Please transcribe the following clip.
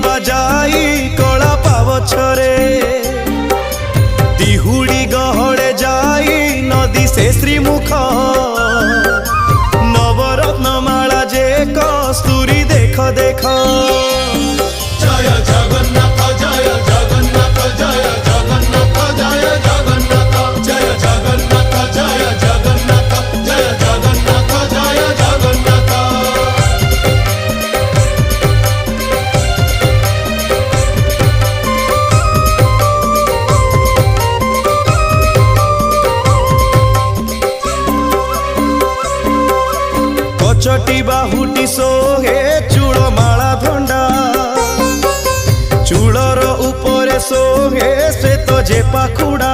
बाजाई कला पावछरे दिहुड़ी गहड़े जाई नदी से श्रीमुख नवरत्न माला जे कस्तूरी देख देख जय जगन्नाथ जय जगन्नाथ जय जगन्नाथ जय जगन्नाथ जय जगन्नाथ जय जगन्नाथ जय जगन्नाथ जय जगन्नाथ। कचटी बाहुटी सोहे चूड़ माला धंडा चूड़र ऊपर सोहे श्वेत जे पाखुड़ा